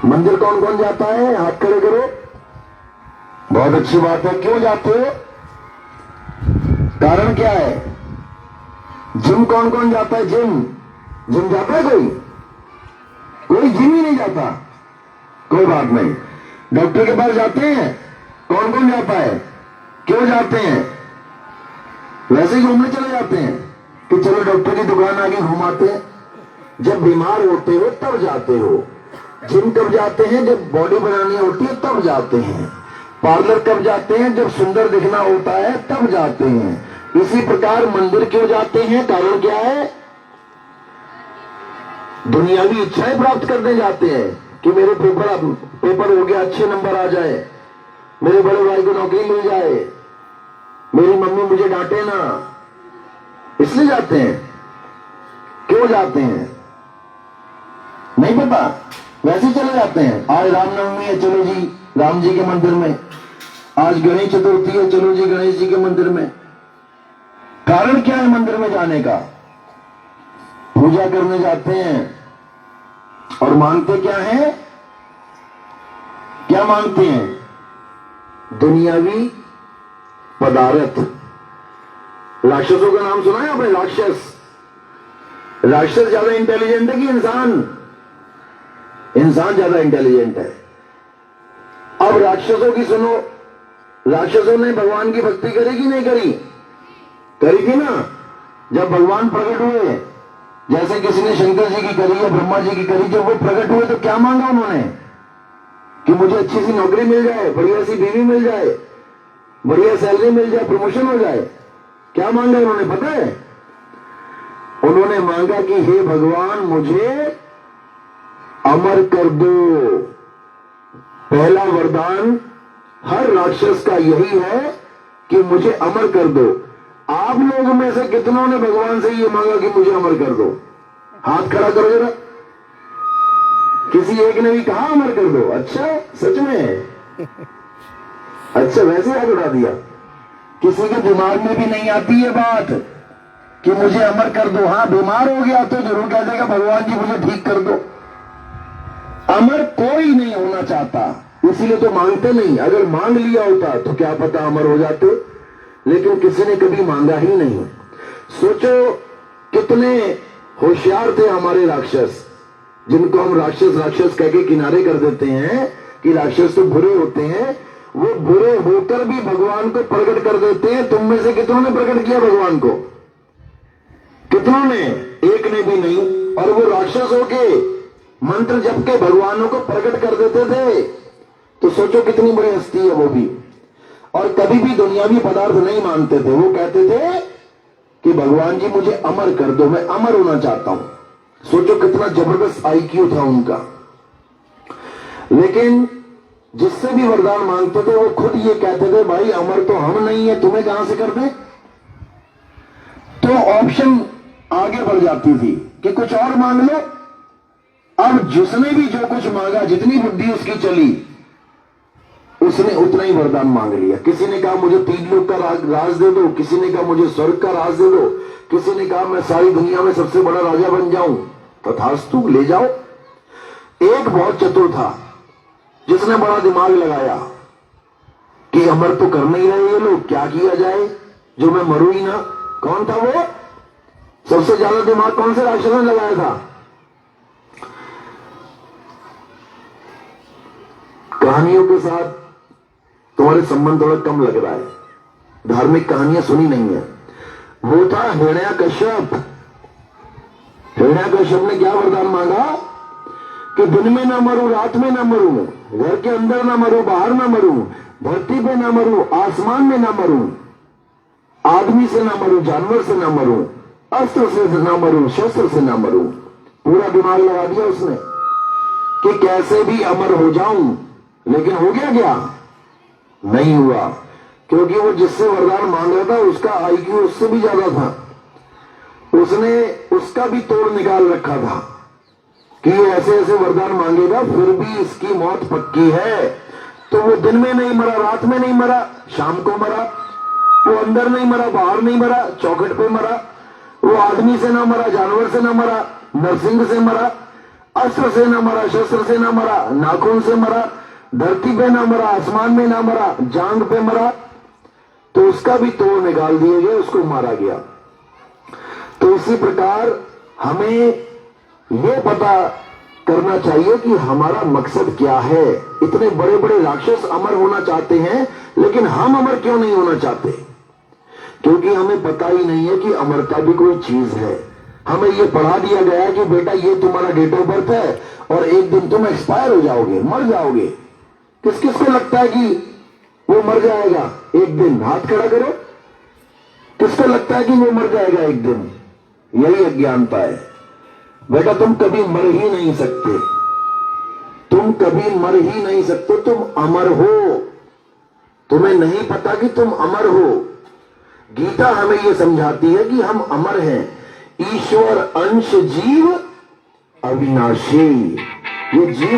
मंदिर कौन कौन जाता है? हाथ खड़े करो। बहुत अच्छी बात है। क्यों जाते हो? कारण क्या है? जिम कौन कौन जाता है? जिम जिम जाता है कोई? कोई जिम ही नहीं जाता। कोई बात नहीं। डॉक्टर के पास जाते हैं? कौन कौन जाता है? क्यों जाते हैं? वैसे ही घूमने चले जाते हैं कि चलो डॉक्टर की दुकान आगे घुमाते हैं। जब बीमार होते हो तब जाते हो। जिम कब जाते हैं? जब बॉडी बनानी होती है तब जाते हैं। पार्लर कब जाते हैं? जब सुंदर दिखना होता है तब जाते हैं। इसी प्रकार मंदिर क्यों जाते हैं? कारण क्या है? दुनियावी इच्छाएं प्राप्त करने जाते हैं कि मेरे पेपर हो गया, अच्छे नंबर आ जाए, मेरे बड़े भाई को नौकरी मिल जाए, मेरी मम्मी मुझे डांटे ना, इसलिए जाते हैं। क्यों जाते हैं नहीं पता, वैसे चले जाते हैं। आज रामनवमी है, चलो जी राम जी के मंदिर में। आज गणेश चतुर्थी है, चलो जी गणेश जी के मंदिर में। कारण क्या है मंदिर में जाने का? पूजा करने जाते हैं। और मांगते क्या है? क्या मांगते हैं? दुनियावी पदार्थ। राक्षसों का नाम सुना है आपने? राक्षस राक्षस ज्यादा इंटेलिजेंट है कि इंसान? इंसान ज्यादा इंटेलिजेंट है। अब राक्षसों की सुनो। राक्षसों ने भगवान की भक्ति करी कि नहीं करी? करी थी ना। जब भगवान प्रकट हुए, जैसे किसी ने शंकर जी की करी या ब्रह्मा जी की करी, जब वो प्रकट हुए तो क्या मांगा उन्होंने? कि मुझे अच्छी सी नौकरी मिल जाए, बढ़िया सी बीवी मिल जाए, बढ़िया सैलरी मिल जाए, प्रमोशन हो जाए। क्या मांगा उन्होंने पता है? उन्होंने मांगा कि हे भगवान मुझे अमर कर दो। पहला वरदान हर राक्षस का यही है कि मुझे अमर कर दो। आप लोगों में से कितनों ने भगवान से ये मांगा कि मुझे अमर कर दो? हाथ खड़ा करो जरा। किसी एक ने भी कहा अमर कर दो? अच्छा, सच में? अच्छा, वैसे हाथ उठा दिया। किसी के दिमाग में भी नहीं आती ये बात कि मुझे अमर कर दो। हाँ, बीमार हो गया तो जरूर कह देगा भगवान जी मुझे ठीक कर दो। अमर कोई नहीं होना चाहता, इसीलिए तो मांगते नहीं। अगर मांग लिया होता तो क्या पता अमर हो जाते, लेकिन किसी ने कभी मांगा ही नहीं। सोचो कितने होशियार थे हमारे राक्षस, जिनको हम राक्षस राक्षस कह के किनारे कर देते हैं कि राक्षस तो बुरे होते हैं। वो बुरे होकर भी भगवान को प्रकट कर देते हैं। तुम में से कितनों ने प्रकट किया भगवान को? कितनों ने? एक ने भी नहीं। और वो राक्षस होके मंत्र जप के भगवानों को प्रकट कर देते थे। तो सोचो कितनी बड़ी हस्ती है वो भी। और कभी भी दुनियावी पदार्थ नहीं मानते थे। वो कहते थे कि भगवान जी मुझे अमर कर दो, मैं अमर होना चाहता हूं। सोचो कितना जबरदस्त आईक्यू था उनका। लेकिन जिससे भी वरदान मांगते थे वो खुद ये कहते थे भाई अमर तो हम नहीं है, तुम्हें कहां से कर दे। तो ऑप्शन आगे बढ़ जाती थी कि कुछ और मांग लो। अब जिसने भी जो कुछ मांगा, जितनी बुद्धि उसकी चली, उसने उतना ही वरदान मांग लिया। किसी ने कहा मुझे 3 लोक का राज दे दो, किसी ने कहा मुझे स्वर्ग का राज दे दो, किसी ने कहा मैं सारी दुनिया में सबसे बड़ा राजा बन जाऊं। तथास्तु, ले जाओ। एक बहुत चतुर था जिसने बड़ा दिमाग लगाया कि अमर तो कर नहीं रहे ये लोग, क्या किया जाए जो मैं मरूं ही ना। कौन था वो? सबसे ज्यादा दिमाग कौन से राक्षस ने लगाया था? कहानियों के साथ तुम्हारे संबंध थोड़ा कम लग रहा है, धार्मिक कहानियां सुनी नहीं है। वो था हिरण्याकश्यप। हिरण्याकश्यप ने क्या वरदान मांगा कि दिन में ना मरूं, रात में ना मरूं, घर के अंदर ना मरूं, बाहर ना मरूं, धरती पे ना मरूं, आसमान में ना मरूं, आदमी से ना मरूं, जानवर से ना मरूं, अस्त्र से ना मरूं, शस्त्र से ना मरूं। पूरा दिमाग लगा दिया उसने कि कैसे भी अमर हो जाऊं। लेकिन हो गया क्या? नहीं हुआ, क्योंकि वो जिससे वरदान मांग रहा था उसका आईक्यू उससे भी ज्यादा था। उसने उसका भी तोड़ निकाल रखा था कि ऐसे ऐसे वरदान मांगेगा फिर भी इसकी मौत पक्की है। तो वो दिन में नहीं मरा, रात में नहीं मरा, शाम को मरा। वो अंदर नहीं मरा, बाहर नहीं मरा, चौखट पे मरा। वो आदमी से ना मरा, जानवर से ना मरा, नरसिंह से मरा। अस्त्र से ना मरा, शस्त्र से ना मरा, नाखून से मरा, धरती पे ना मरा, आसमान में ना मरा, जांग पे मरा, तो उसका भी तोड़ निकाल दिए गए, उसको मारा गया। तो इसी प्रकार हमें यह पता करना चाहिए कि हमारा मकसद क्या है। इतने बड़े बड़े राक्षस अमर होना चाहते हैं, लेकिन हम अमर क्यों नहीं होना चाहते? क्योंकि हमें पता ही नहीं है कि अमरता भी कोई चीज है। हमें यह पढ़ा दिया गया है कि बेटा ये तुम्हारा डेट ऑफ बर्थ है और एक दिन तुम एक्सपायर हो जाओगे, मर जाओगे। किस किस को लगता है कि वो मर जाएगा एक दिन? हाथ खड़ा करो। किसको लगता है कि वो मर जाएगा एक दिन? यही अज्ञानता है। बेटा तुम कभी मर ही नहीं सकते, तुम कभी मर ही नहीं सकते, तुम अमर हो। तुम्हें नहीं पता कि तुम अमर हो। गीता हमें यह समझाती है कि हम अमर हैं। ईश्वर अंश जीव अविनाशी। ये जीव